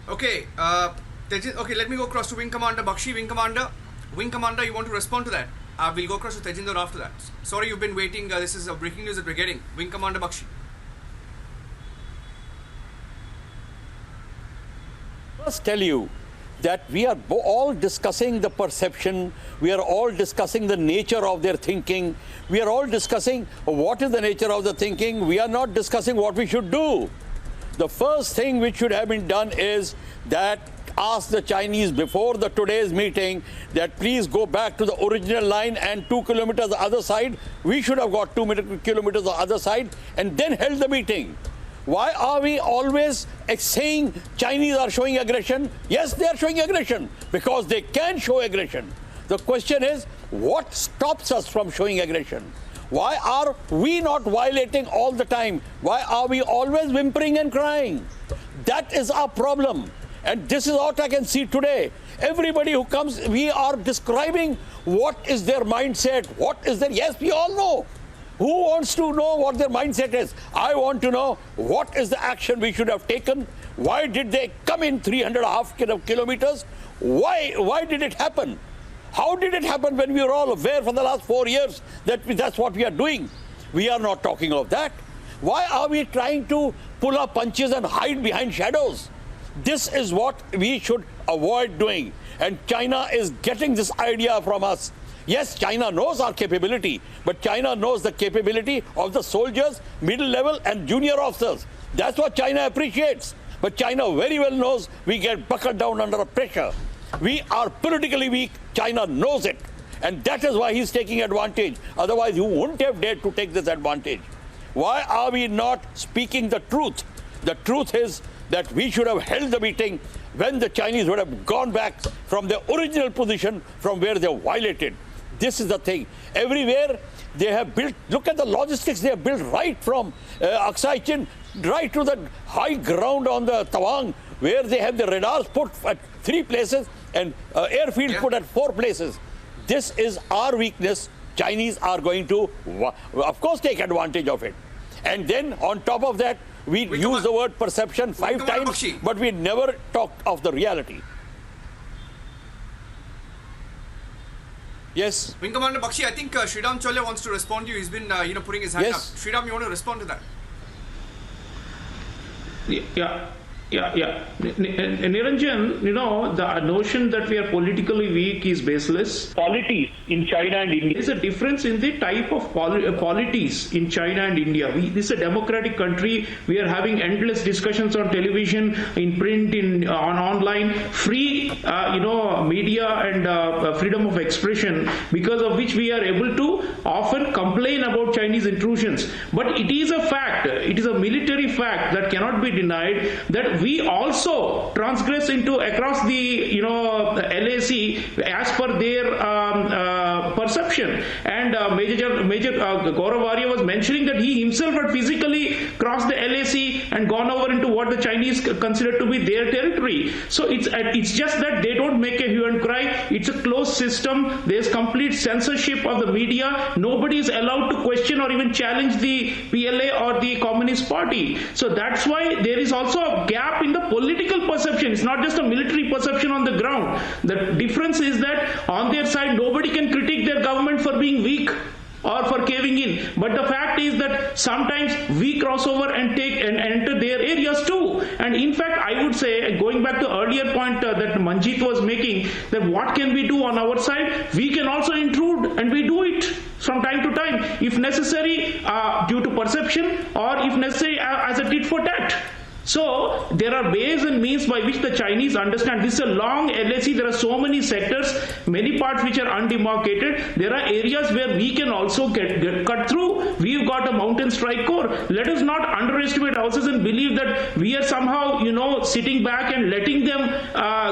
Okay, okay, let me go across to Wing Commander Bakshi. Wing Commander, you want to respond to that? We'll go across to Tejinder after that. Sorry, you've been waiting. This is breaking news that we're getting. Wing Commander Bakshi. First, tell you that we are all discussing the perception, we are all discussing the nature of their thinking, we are all discussing what is the nature of the thinking, we are not discussing what we should do. The first thing which should have been done is that ask the Chinese before today's meeting that please go back to the original line and 2 kilometers the other side. We should have got 2 kilometers the other side and then held the meeting. Why are we always saying Chinese are showing aggression? Yes, they are showing aggression because they can show aggression. The question is, what stops us from showing aggression? Why are we not violating all the time? Why are we always whimpering and crying? That is our problem. And this is what I can see today. Everybody who comes, we are describing what is their mindset, what is their, yes, we all know. Who wants to know what their mindset is? I want to know what is the action we should have taken. Why did they come in 3.5 kilometers? Why did it happen? How did it happen when we were all aware for the last 4 years that that's what we are doing? We are not talking of that. Why are we trying to pull our punches and hide behind shadows? This is what we should avoid doing. And China is getting this idea from us. Yes, China knows our capability, but China knows the capability of the soldiers, middle level and junior officers. That's what China appreciates. But China very well knows we get buckled down under pressure. We are politically weak. China knows it. And that is why he's taking advantage. Otherwise, he wouldn't have dared to take this advantage. Why are we not speaking the truth? The truth is that we should have held the meeting when the Chinese would have gone back from their original position from where they violated. This is the thing. Everywhere they have built, look at the logistics they have built right from Aksai Chin right to the high ground on the Tawang, where they have the radars put at 3 places and airfields put at 4 places. This is our weakness. Chinese are going to, of course, take advantage of it. And then on top of that, we use the word perception 5 times, but we never talk of the reality. Yes. Wing Commander Bakshi, I think Sriram Cholia wants to respond to you. He's been, putting his hand up. Sriram, you want to respond to that? Yeah. Niranjan, the notion that we are politically weak is baseless. Polities in China and India. There's a difference in the type of polities in China and India. This is a democratic country. We are having endless discussions on television, in print, on online, free, media and freedom of expression, because of which we are able to often complain about Chinese intrusions. But it is a fact, it is a military fact that cannot be denied that we also transgress across the LAC as per their perception. And Major Gaurav Arya was mentioning that he himself had physically crossed the LAC and gone over into what the Chinese consider to be their territory. So it's just that they don't make a hue and cry. It's a closed system. There's complete censorship of the media. Nobody is allowed to question or even challenge the PLA or the Communist Party. So that's why there is also a gap in the political perception. It's not just a military perception on the ground. The difference is that on their side, nobody can critique their government for being weak or for caving in. But the fact is that sometimes we cross over and enter their areas too. And in fact, I would say, going back to earlier point that Manjit was making, that what can we do on our side? We can also intrude, and we do it from time to time, if necessary, due to perception, or if necessary as a tit for tat. So there are ways and means by which the Chinese understand. This is a long LAC. There are so many sectors, many parts which are undemarcated. There are areas where we can also get cut through. We've got a mountain strike corps. Let us not underestimate ourselves and believe that we are somehow, sitting back and letting them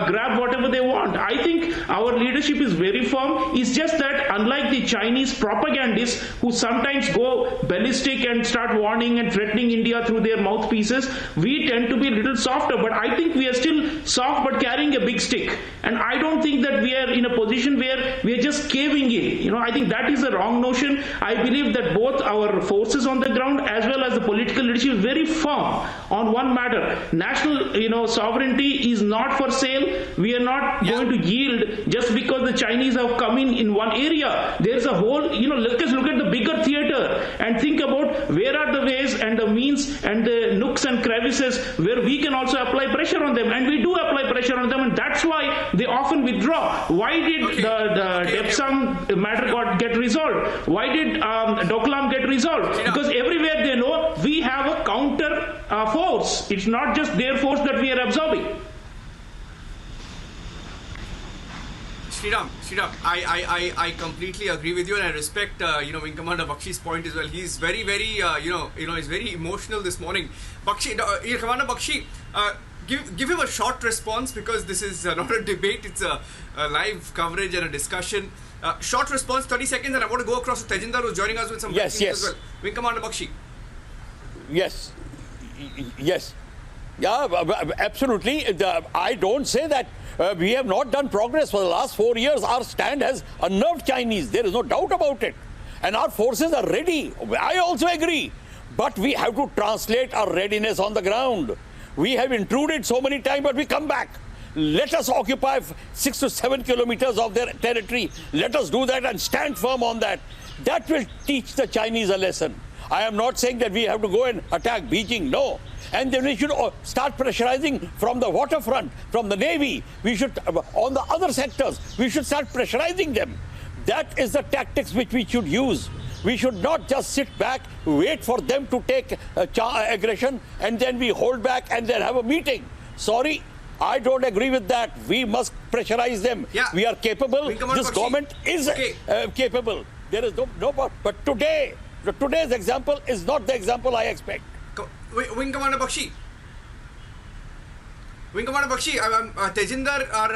grab whatever they want. I think our leadership is very firm. It's just that unlike the Chinese propagandists who sometimes go ballistic and start warning and threatening India through their mouthpieces, we we tend to be a little softer, but I think we are still soft but carrying a big stick. And I don't think that we are in a position where we are just caving in. I think that is a wrong notion. I believe that both our forces on the ground as well as the political leadership is very firm on one matter. National, sovereignty is not for sale. We are not going to yield just because the Chinese have come in one area. There's a whole, let us look at the bigger theater and think about where are the ways and the means and the nooks and crevices where we can also apply pressure on them. And we do apply pressure on them, and that's why they often withdraw. Why did the Depsang matter get resolved? Why did Doklam get resolved? Because everywhere they know we have a counter force. It's not just their force that we are absorbing. Sriram, I completely agree with you, and I respect Wing Commander Bakshi's point as well. He's very, very he's very emotional this morning. Bakshi, Commander Bakshi, give him a short response, because this is not a debate; it's a live coverage and a discussion. Short response, 30 seconds, and I want to go across to Tejinder, who's joining us with some yes. as well. Wing Commander Bakshi. Yes. Yeah, absolutely. I don't say that we have not done progress for the last 4 years. Our stand has unnerved Chinese. There is no doubt about it. And our forces are ready. I also agree. But we have to translate our readiness on the ground. We have intruded so many times, but we come back. Let us occupy 6 to 7 kilometers of their territory. Let us do that and stand firm on that. That will teach the Chinese a lesson. I am not saying that we have to go and attack Beijing, no. And then we should start pressurizing from the waterfront, from the Navy. We should, on the other sectors, we should start pressurizing them. That is the tactics which we should use. We should not just sit back, wait for them to take aggression, and then we hold back and then have a meeting. Sorry, I don't agree with that. We must pressurize them. Yeah. We are capable. This government is capable. There is no but today's example is not the example I expect. Wing Commander Bakshi. Tejinder, our